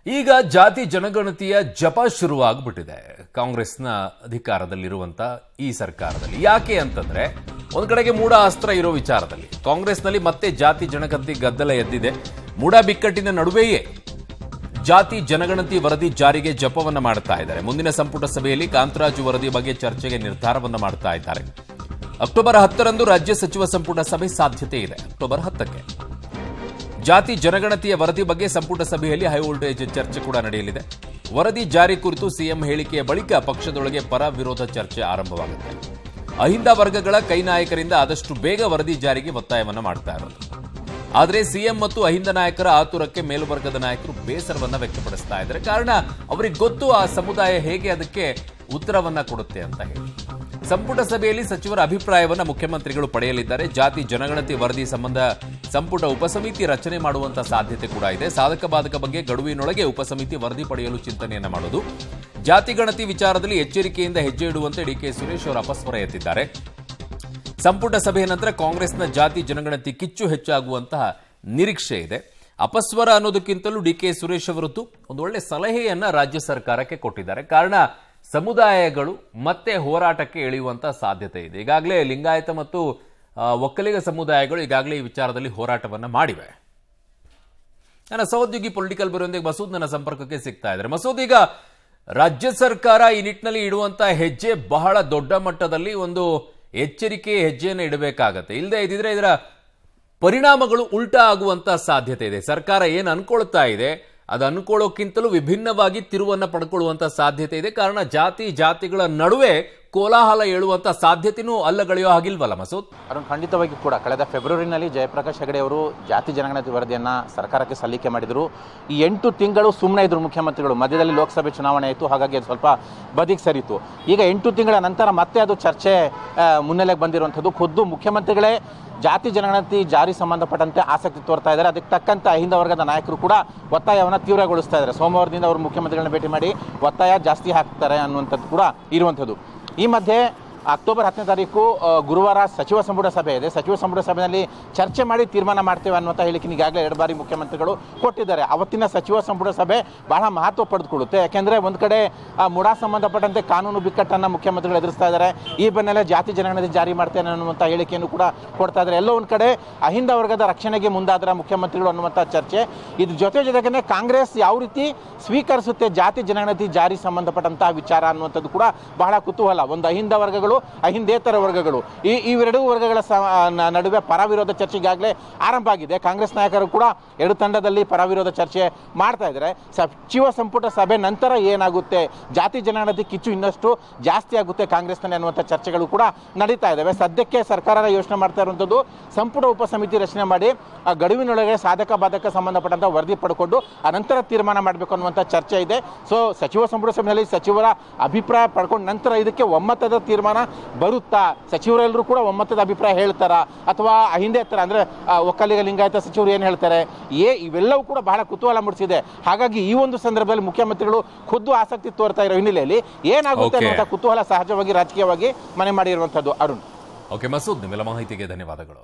ಈಗ ಜಾತಿ ಜನಗಣತಿಯ ಜಪ ಶುರುವಾಗ್ಬಿಟ್ಟಿದೆ ಕಾಂಗ್ರೆಸ್ನ ಅಧಿಕಾರದಲ್ಲಿರುವಂತ ಈ ಸರ್ಕಾರದಲ್ಲಿ. ಯಾಕೆ ಅಂತಂದ್ರೆ ಒಂದ್ ಕಡೆಗೆ ಮೂಢ ಅಸ್ತ್ರ ಇರೋ ವಿಚಾರದಲ್ಲಿ ಕಾಂಗ್ರೆಸ್ನಲ್ಲಿ ಮತ್ತೆ ಜಾತಿ ಜನಗಣತಿ ಗದ್ದಲ ಎದ್ದಿದೆ. ಮೂಢ ಬಿಕ್ಕಟ್ಟಿನ ನಡುವೆಯೇ ಜಾತಿ ಜನಗಣತಿ ವರದಿ ಜಾರಿಗೆ ಜಪವನ್ನ ಮಾಡ್ತಾ ಇದ್ದಾರೆ. ಮುಂದಿನ ಸಂಪುಟ ಸಭೆಯಲ್ಲಿ ಕಾಂತರಾಜು ವರದಿ ಬಗ್ಗೆ ಚರ್ಚೆಗೆ ನಿರ್ಧಾರವನ್ನ ಮಾಡ್ತಾ ಇದ್ದಾರೆ. ಅಕ್ಟೋಬರ್ 10ರಂದು ರಾಜ್ಯ ಸಚಿವ ಸಂಪುಟ ಸಭೆ ಸಾಧ್ಯತೆ ಇದೆ. ಅಕ್ಟೋಬರ್ 10ಕ್ಕೆ ಜಾತಿ ಜನಗಣತಿಯ ವರದಿ ಬಗ್ಗೆ ಸಂಪುಟ ಸಭೆಯಲ್ಲಿ ಹೈವೋಲ್ಟೇಜ್ ಚರ್ಚೆ ಕೂಡ ನಡೆಯಲಿದೆ. ವರದಿ ಜಾರಿ ಕುರಿತು ಸಿಎಂ ಹೇಳಿಕೆಯ ಬಳಿಕ ಪಕ್ಷದೊಳಗೆ ಪರ ವಿರೋಧ ಚರ್ಚೆ ಆರಂಭವಾಗುತ್ತೆ. ಅಹಿಂದ ವರ್ಗಗಳ ಕೈ ನಾಯಕರಿಂದ ಆದಷ್ಟು ಬೇಗ ವರದಿ ಜಾರಿಗೆ ಒತ್ತಾಯವನ್ನ ಮಾಡ್ತಾ ಇರೋದು. ಆದರೆ ಸಿಎಂ ಮತ್ತು ಅಹಿಂದ ನಾಯಕರ ಆತುರಕ್ಕೆ ಮೇಲ್ವರ್ಗದ ನಾಯಕರು ಬೇಸರವನ್ನ ವ್ಯಕ್ತಪಡಿಸ್ತಾ ಇದ್ದಾರೆ. ಕಾರಣ ಅವರಿಗೆ ಗೊತ್ತು ಆ ಸಮುದಾಯ ಹೇಗೆ ಅದಕ್ಕೆ ಉತ್ತರವನ್ನ ಕೊಡುತ್ತೆ ಅಂತ ಹೇಳಿ. ಸಂಪುಟ ಸಭೆಯಲ್ಲಿ ಸಚಿವರ ಅಭಿಪ್ರಾಯವನ್ನ ಮುಖ್ಯಮಂತ್ರಿಗಳು ಪಡೆಯಲಿದ್ದಾರೆ. ಜಾತಿ ಜನಗಣತಿ ವರದಿ ಸಂಬಂಧ ಸಂಪುಟ ಉಪಸಮಿತಿ ರಚನೆ ಮಾಡುವಂತ ಸಾಧ್ಯತೆ ಕೂಡ ಇದೆ. ಸಾಧಕ ಬಾಧಕ ಬಗ್ಗೆ ಗಡುವಿನೊಳಗೆ ಉಪಸಮಿತಿ ವರದಿ ಪಡೆಯಲು ಚಿಂತನೆಯನ್ನ ಮಾಡೋದು. ಜಾತಿ ಗಣತಿ ವಿಚಾರದಲ್ಲಿ ಎಚ್ಚರಿಕೆಯಿಂದ ಹೆಜ್ಜೆ ಇಡುವಂತೆ ಡಿಕೆ ಸುರೇಶ್ ಅವರು ಅಪಸ್ವರ ಎತ್ತಿದ್ದಾರೆ. ಸಂಪುಟ ಸಭೆಯ ನಂತರ ಕಾಂಗ್ರೆಸ್ನ ಜಾತಿ ಜನಗಣತಿ ಕಿಚ್ಚು ಹೆಚ್ಚಾಗುವಂತಹ ನಿರೀಕ್ಷೆ ಇದೆ. ಅಪಸ್ವರ ಅನ್ನೋದಕ್ಕಿಂತಲೂ ಡಿಕೆ ಸುರೇಶ್ ಅವರದ್ದು ಒಂದು ಒಳ್ಳೆ ಸಲಹೆಯನ್ನ ರಾಜ್ಯ ಸರ್ಕಾರಕ್ಕೆ ಕೊಟ್ಟಿದ್ದಾರೆ. ಕಾರಣ ಸಮುದಾಯಗಳು ಮತ್ತೆ ಹೋರಾಟಕ್ಕೆ ಇಳಿಯುವಂತಹ ಸಾಧ್ಯತೆ ಇದೆ. ಈಗಾಗಲೇ ಲಿಂಗಾಯತ ಮತ್ತು ಒಕ್ಕಲಿಗ ಸಮುದಾಯಗಳು ಈಗಾಗಲೇ ಈ ವಿಚಾರದಲ್ಲಿ ಹೋರಾಟವನ್ನ ಮಾಡಿವೆ. ನನ್ನ ಸಹೋದ್ಯೋಗಿ ಪೊಲಿಟಿಕಲ್ ಬ್ಯೂರೋದೊಂದಿಗೆ ಮಸೂದ್ ನನ್ನ ಸಂಪರ್ಕಕ್ಕೆ ಸಿಗ್ತಾ ಇದ್ದಾರೆ. ಮಸೂದ್, ಈಗ ರಾಜ್ಯ ಸರ್ಕಾರ ಈ ನಿಟ್ಟಿನಲ್ಲಿ ಇಡುವಂತಹ ಹೆಜ್ಜೆ ಬಹಳ ದೊಡ್ಡ ಮಟ್ಟದಲ್ಲಿ ಒಂದು ಎಚ್ಚರಿಕೆ ಹೆಜ್ಜೆಯನ್ನು ಇಡಬೇಕಾಗತ್ತೆ. ಇಲ್ಲದೆ ಇದ್ದಿದ್ರೆ ಇದರ ಪರಿಣಾಮಗಳು ಉಲ್ಟಾ ಆಗುವಂತ ಸಾಧ್ಯತೆ ಇದೆ. ಸರ್ಕಾರ ಏನು ಅನ್ಕೊಳ್ತಾ ಇದೆ ಅದು ಅನ್ಕೊಳ್ಳೋಕ್ಕಿಂತಲೂ ವಿಭಿನ್ನವಾಗಿ ತಿರುವನ್ನ ಪಡ್ಕೊಳ್ಳುವಂತ ಸಾಧ್ಯತೆ ಇದೆ. ಕಾರಣ ಜಾತಿಗಳ ನಡುವೆ ಕೋಲಾಹಲ ಏಳುವಂತ ಸಾಧ್ಯತೆಯೂ ಅಲ್ಲಗಳೆಯೋ ಹಾಗಿಲ್ವಲ್ಲ ಮಸೂದ್? ಅರುಣ್, ಖಂಡಿತವಾಗಿ ಕೂಡ ಕಳೆದ ಫೆಬ್ರವರಿನಲ್ಲಿ ಜಯಪ್ರಕಾಶ್ ಹೆಗಡೆ ಅವರು ಜಾತಿ ಜನಗಣತಿ ವರದಿಯನ್ನ ಸರ್ಕಾರಕ್ಕೆ ಸಲ್ಲಿಕೆ ಮಾಡಿದರು. ಈ 8 ತಿಂಗಳು ಸುಮ್ಮನೆ ಇದ್ರು ಮುಖ್ಯಮಂತ್ರಿಗಳು. ಮಧ್ಯದಲ್ಲಿ ಲೋಕಸಭೆ ಚುನಾವಣೆ ಆಯಿತು, ಹಾಗಾಗಿ ಅದು ಸ್ವಲ್ಪ ಬದಿಗೆ ಸರಿತು. ಈಗ 8 ತಿಂಗಳ ನಂತರ ಮತ್ತೆ ಅದು ಚರ್ಚೆ ಮುನ್ನೆಲೆಗೆ ಬಂದಿರುವಂಥದ್ದು. ಖುದ್ದು ಮುಖ್ಯಮಂತ್ರಿಗಳೇ ಜಾತಿ ಜನಗಣತಿ ಜಾರಿ ಸಂಬಂಧಪಟ್ಟಂತೆ ಆಸಕ್ತಿ ತೋರ್ತಾ ಇದ್ದಾರೆ. ಅದಕ್ಕೆ ತಕ್ಕಂತೆ ಅಹಿಂದ ವರ್ಗದ ನಾಯಕರು ಕೂಡ ಒತ್ತಾಯವನ್ನು ತೀವ್ರಗೊಳಿಸ್ತಾ ಇದ್ದಾರೆ. ಸೋಮವಾರದಿಂದ ಅವರು ಮುಖ್ಯಮಂತ್ರಿಗಳನ್ನ ಭೇಟಿ ಮಾಡಿ ಒತ್ತಾಯ ಜಾಸ್ತಿ ಹಾಕ್ತಾರೆ ಅನ್ನುವಂಥದ್ದು ಕೂಡ ಇರುವಂಥದ್ದು. ಈ ಮಧ್ಯೆ ಅಕ್ಟೋಬರ್ 10ನೇ ತಾರೀಕು ಗುರುವಾರ ಸಚಿವ ಸಂಪುಟ ಸಭೆ ಇದೆ. ಸಚಿವ ಸಂಪುಟ ಸಭೆಯಲ್ಲಿ ಚರ್ಚೆ ಮಾಡಿ ತೀರ್ಮಾನ ಮಾಡ್ತೇವೆ ಅನ್ನುವಂಥ ಹೇಳಿಕೆ ಈಗಾಗಲೇ 2 ಬಾರಿ ಮುಖ್ಯಮಂತ್ರಿಗಳು ಕೊಟ್ಟಿದ್ದಾರೆ. ಅವತ್ತಿನ ಸಚಿವ ಸಂಪುಟ ಸಭೆ ಬಹಳ ಮಹತ್ವ ಪಡೆದುಕೊಳ್ಳುತ್ತೆ. ಯಾಕೆಂದರೆ ಒಂದು ಕಡೆ ಮುಡಾ ಸಂಬಂಧಪಟ್ಟಂತೆ ಕಾನೂನು ಬಿಕ್ಕಟ್ಟನ್ನು ಮುಖ್ಯಮಂತ್ರಿಗಳು ಎದುರಿಸ್ತಾ ಇದ್ದಾರೆ. ಈ ಬೆನ್ನಲ್ಲೇ ಜಾತಿ ಜನಗಣತಿ ಜಾರಿ ಮಾಡ್ತೇನೆ ಅನ್ನುವಂಥ ಹೇಳಿಕೆಯನ್ನು ಕೂಡ ಕೊಡ್ತಾ ಇದ್ದಾರೆ. ಎಲ್ಲೋ ಒಂದು ಕಡೆ ಅಹಿಂದ ವರ್ಗದ ರಕ್ಷಣೆಗೆ ಮುಂದಾದರ ಮುಖ್ಯಮಂತ್ರಿಗಳು ಅನ್ನುವಂಥ ಚರ್ಚೆ. ಇದ್ರ ಜೊತೆಗೆ ಕಾಂಗ್ರೆಸ್ ಯಾವ ರೀತಿ ಸ್ವೀಕರಿಸುತ್ತೆ ಜಾತಿ ಜನಗಣತಿ ಜಾರಿ ಸಂಬಂಧಪಟ್ಟಂತಹ ವಿಚಾರ ಅನ್ನುವಂಥದ್ದು ಕೂಡ ಬಹಳ ಕುತೂಹಲ. ಒಂದು ಅಹಿಂದ ವರ್ಗಗಳು, ಅಹಿಂದೇತರ ವರ್ಗಗಳು, ಇವೆರಡೂ ವರ್ಗಗಳ ನಡುವೆ ಪರವಿರೋಧ ಚರ್ಚೆ ಈಗಾಗಲೇ ಆರಂಭ ಆಗಿದೆ. ಕಾಂಗ್ರೆಸ್ ನಾಯಕರು ಕೂಡ 2 ತಂಡದಲ್ಲಿ ಪರವಿರೋಧ ಚರ್ಚೆ ಮಾಡ್ತಾ ಇದ್ದಾರೆ. ಸಚಿವ ಸಂಪುಟ ಸಭೆ ನಂತರ ಏನಾಗುತ್ತೆ, ಜಾತಿ ಜನಗಣತಿ ಕಿಚ್ಚು ಇನ್ನಷ್ಟು ಜಾಸ್ತಿ ಆಗುತ್ತೆ ಕಾಂಗ್ರೆಸ್ನಲ್ಲಿ ಅನ್ನುವಂಥ ಚರ್ಚೆಗಳು ಕೂಡ ನಡೀತಾ ಇದ್ದಾವೆ. ಸದ್ಯಕ್ಕೆ ಸರ್ಕಾರ ಯೋಚನೆ ಮಾಡ್ತಾ ಇರುವಂಥದ್ದು ಸಂಪುಟ ಉಪಸಮಿತಿ ರಚನೆ ಮಾಡಿ ಆ ಗಡುವಿನೊಳಗೆ ಸಾಧಕ ಬಾಧಕ ಸಂಬಂಧಪಟ್ಟಂಥ ವರದಿ ಪಡ್ಕೊಂಡು ಅನಂತರ ತೀರ್ಮಾನ ಮಾಡಬೇಕು ಅನ್ನುವಂಥ ಚರ್ಚೆ ಇದೆ. ಸೊ ಸಚಿವ ಸಂಪುಟ ಸಭೆಯಲ್ಲಿ ಸಚಿವರ ಅಭಿಪ್ರಾಯ ಪಡ್ಕೊಂಡು ನಂತರ ಇದಕ್ಕೆ ಒಮ್ಮತದ ತೀರ್ಮಾನ ಬರುತ್ತಾ, ಸಚಿವರೆಲ್ಲರೂ ಕೂಡ ಒಮ್ಮತದ ಅಭಿಪ್ರಾಯ ಹೇಳ್ತಾರಾ, ಅಥವಾ ಅಹಿಂದೇತರ ಅಂದ್ರೆ ಒಕ್ಕಲಿಗ ಲಿಂಗಾಯತ ಸಚಿವರು ಏನು ಹೇಳ್ತಾರೆ, ಇವೆಲ್ಲವೂ ಕೂಡ ಬಹಳ ಕುತೂಹಲ ಮೂಡಿಸಿದೆ. ಹಾಗಾಗಿ ಈ ಒಂದು ಸಂದರ್ಭದಲ್ಲಿ ಮುಖ್ಯಮಂತ್ರಿಗಳು ಖುದ್ದು ಆಸಕ್ತಿ ತೋರ್ತಾ ಇರೋ ಹಿನ್ನೆಲೆಯಲ್ಲಿ ಏನಾಗುತ್ತೆ ಅನ್ನುವಂಥ ಕುತೂಹಲ ಸಹಜವಾಗಿ ರಾಜಕೀಯವಾಗಿ ಮನೆ ಮಾಡಿರುವಂಥದ್ದು. ಅರುಣ್. ಓಕೆ ಮಸೂದ್, ನಿಮ್ಮೆಲ್ಲ ಮಾಹಿತಿಗೆ ಧನ್ಯವಾದಗಳು.